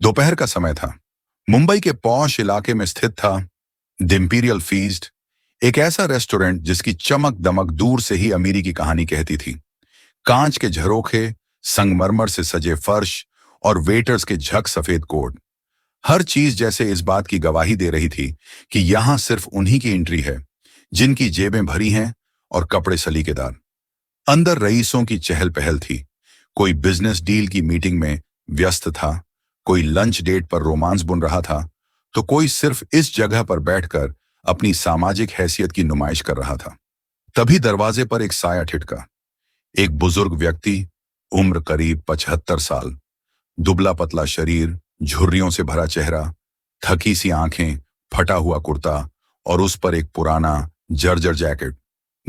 दोपहर का समय था। मुंबई के पॉश इलाके में स्थित था द इंपीरियल फीस्ट, एक ऐसा रेस्टोरेंट जिसकी चमक दमक दूर से ही अमीरी की कहानी कहती थी। कांच के झरोखे, संगमरमर से सजे फर्श और वेटर्स के झक सफेद कोट, हर चीज जैसे इस बात की गवाही दे रही थी कि यहां सिर्फ उन्हीं की एंट्री है जिनकी जेबें भरी हैं और कपड़े सलीकेदार। अंदर रईसों की चहल पहल थी। कोई बिजनेस डील की मीटिंग में व्यस्त था, कोई लंच डेट पर रोमांस बुन रहा था, तो कोई सिर्फ इस जगह पर बैठकर अपनी सामाजिक हैसियत की नुमाइश कर रहा था। तभी दरवाजे पर एक साया ठिठका। एक बुजुर्ग व्यक्ति, उम्र करीब 75 साल, दुबला पतला शरीर, झुर्रियों से भरा चेहरा, थकी सी आंखें, फटा हुआ कुर्ता और उस पर एक पुराना जर्जर जैकेट,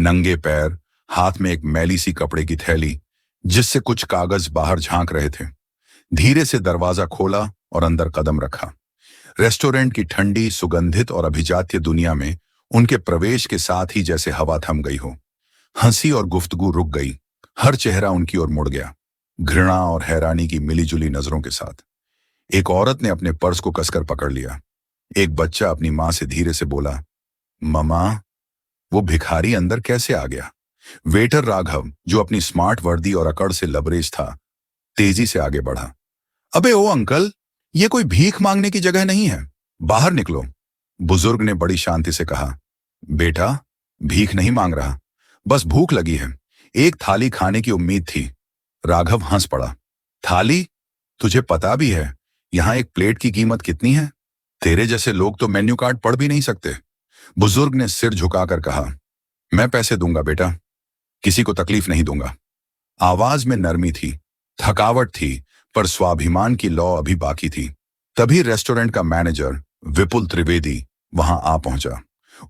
नंगे पैर, हाथ में एक मैली सी कपड़े की थैली जिससे कुछ कागज बाहर झांक रहे थे। धीरे से दरवाजा खोला और अंदर कदम रखा। रेस्टोरेंट की ठंडी, सुगंधित और अभिजात्य दुनिया में उनके प्रवेश के साथ ही जैसे हवा थम गई हो। हंसी और गुफ्तगू रुक गई। हर चेहरा उनकी ओर मुड़ गया, घृणा और हैरानी की मिलीजुली नजरों के साथ। एक औरत ने अपने पर्स को कसकर पकड़ लिया। एक बच्चा अपनी मां से धीरे से बोला, ममा, वो भिखारी अंदर कैसे आ गया? वेटर राघव, जो अपनी स्मार्ट वर्दी और अकड़ से लबरेज था, तेजी से आगे बढ़ा। अबे ओ अंकल, ये कोई भीख मांगने की जगह नहीं है, बाहर निकलो। बुजुर्ग ने बड़ी शांति से कहा, बेटा, भीख नहीं मांग रहा, बस भूख लगी है, एक थाली खाने की उम्मीद थी। राघव हंस पड़ा। थाली? तुझे पता भी है यहां एक प्लेट की कीमत कितनी है? तेरे जैसे लोग तो मेन्यू कार्ड पढ़ भी नहीं सकते। बुजुर्ग ने सिर झुकाकर कहा, मैं पैसे दूंगा बेटा, किसी को तकलीफ नहीं दूंगा। आवाज में नरमी थी, थकावट थी, पर स्वाभिमान की लौ अभी बाकी थी। तभी रेस्टोरेंट का मैनेजर विपुल त्रिवेदी वहां आ पहुंचा।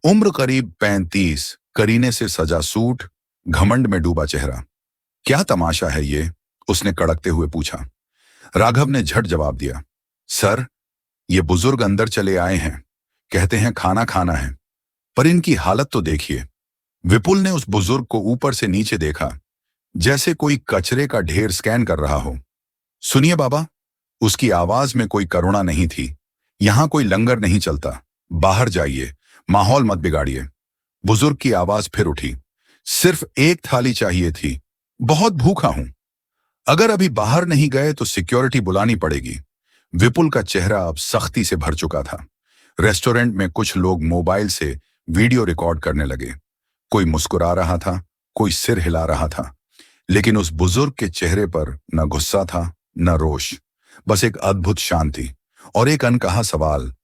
उम्र करीब 35, करीने से सजा सूट, घमंड में डूबा चेहरा। क्या तमाशा है ये? उसने कड़कते हुए पूछा। राघव ने झट जवाब दिया, सर, ये बुजुर्ग अंदर चले आए हैं, कहते हैं खाना खाना है, पर इनकी हालत तो देखिए। विपुल ने उस बुजुर्ग को ऊपर से नीचे देखा, जैसे कोई कचरे का ढेर स्कैन कर रहा हो। सुनिए बाबा, उसकी आवाज में कोई करुणा नहीं थी। यहां कोई लंगर नहीं चलता, बाहर जाइए, माहौल मत बिगाड़िए। बुजुर्ग की आवाज फिर उठी, सिर्फ एक थाली चाहिए थी, बहुत भूखा हूं। अगर अभी बाहर नहीं गए तो सिक्योरिटी बुलानी पड़ेगी। विपुल का चेहरा अब सख्ती से भर चुका था। रेस्टोरेंट में कुछ लोग मोबाइल से वीडियो रिकॉर्ड करने लगे। कोई मुस्कुरा रहा था, कोई सिर हिला रहा था, लेकिन उस बुजुर्ग के चेहरे पर न गुस्सा था, न रोष, बस एक अद्भुत शांति और एक अनकहा सवाल,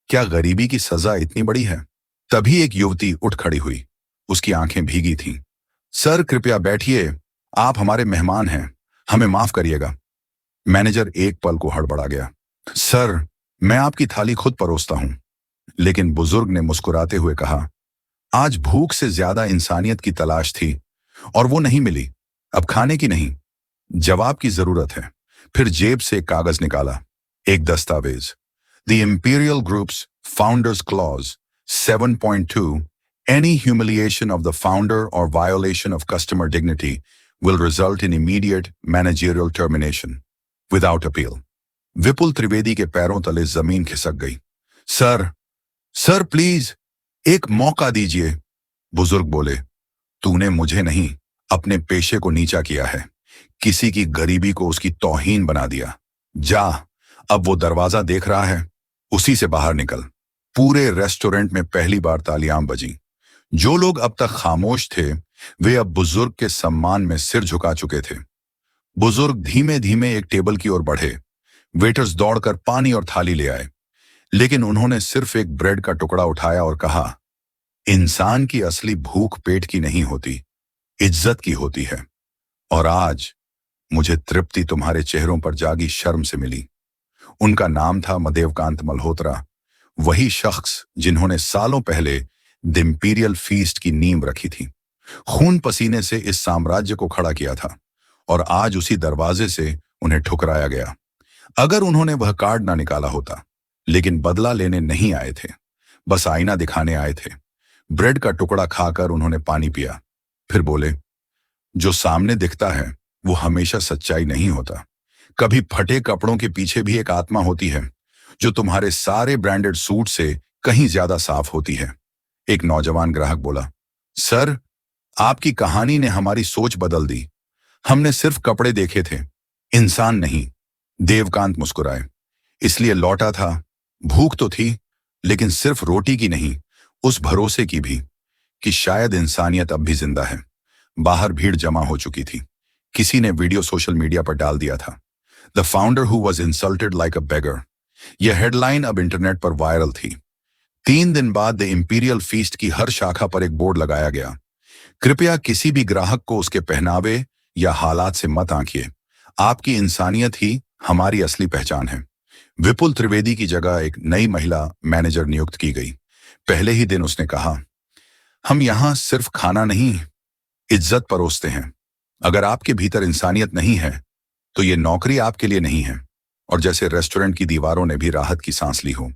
क्या गरीबी की सजा इतनी बड़ी है? तभी एक युवती उठ खड़ी हुई। उसकी आंखें भीगी थीं। सर, कृपया बैठिए, आप हमारे मेहमान हैं, हमें माफ करिएगा। मैनेजर एक पल को हड़बड़ा गया। सर, मैं आपकी थाली खुद परोसता हूं। लेकिन बुजुर्ग ने मुस्कुराते हुए कहा, आज भूख से ज्यादा इंसानियत की तलाश थी और वो नहीं मिली। अब खाने की नहीं, जवाब की जरूरत है। फिर जेब से एक कागज निकाला, एक दस्तावेज। The imperial groups founders clause 7.2, any humiliation of the founder or violation of customer dignity will result in immediate managerial termination without appeal. विपुल त्रिवेदी के पैरों तले जमीन खिसक गई। सर, सर प्लीज, एक मौका दीजिए। बुजुर्ग बोले, तूने मुझे नहीं, अपने पेशे को नीचा किया है, किसी की गरीबी को उसकी तौहीन बना दिया। जा, अब वो दरवाजा देख रहा है, उसी से बाहर निकल। पूरे रेस्टोरेंट में पहली बार तालियां बजीं। जो लोग अब तक खामोश थे, वे अब बुजुर्ग के सम्मान में सिर झुका चुके थे। बुजुर्ग धीमे धीमे एक टेबल की ओर बढ़े। वेटर्स दौड़कर पानी और थाली ले आए, लेकिन उन्होंने सिर्फ एक ब्रेड का टुकड़ा उठाया और कहा, इंसान की असली भूख पेट की नहीं होती, इज्जत की होती है। और आज मुझे तृप्ति तुम्हारे चेहरों पर जागी शर्म से मिली। उनका नाम था मदेवकांत मल्होत्रा, वही शख्स जिन्होंने सालों पहले द इंपीरियल फीस्ट की नींव रखी थी, खून पसीने से इस साम्राज्य को खड़ा किया था, और आज उसी दरवाजे से उन्हें ठुकराया गया। अगर उन्होंने वह कार्ड ना निकाला होता, लेकिन बदला लेने नहीं आए थे, बस आईना दिखाने आए थे। ब्रेड का टुकड़ा खाकर उन्होंने पानी पिया, फिर बोले, जो सामने दिखता है वो हमेशा सच्चाई नहीं होता, कभी फटे कपड़ों के पीछे भी एक आत्मा होती है जो तुम्हारे सारे ब्रांडेड सूट से कहीं ज्यादा साफ होती है। एक नौजवान ग्राहक बोला, सर, आपकी कहानी ने हमारी सोच बदल दी। हमने सिर्फ कपड़े देखे थे, इंसान नहीं। देवकांत मुस्कुराए। इसलिए लौटा था। भूख तो थी, लेकिन सिर्फ रोटी की नहीं, उस भरोसे की भी कि शायद इंसानियत अब भी जिंदा है। बाहर भीड़ जमा हो चुकी थी। किसी ने वीडियो सोशल मीडिया पर डाल दिया था, the founder who was insulted like a beggar. यह हेडलाइन अब इंटरनेट पर वायरल थी। 3 दिन बाद द इंपीरियल फीस्ट की हर शाखा पर एक बोर्ड लगाया गया, कृपया किसी भी ग्राहक को उसके पहनावे या हालात से मत आंकिए। आपकी इंसानियत ही हमारी असली पहचान है। विपुल त्रिवेदी की जगह एक नई महिला मैनेजर नियुक्त की गई। पहले ही दिन उसने कहा, हम यहां सिर्फ खाना नहीं, इज्जत परोसते हैं। अगर आपके भीतर इंसानियत नहीं है तो ये नौकरी आपके लिए नहीं है। और जैसे रेस्टोरेंट की दीवारों ने भी राहत की सांस ली हो।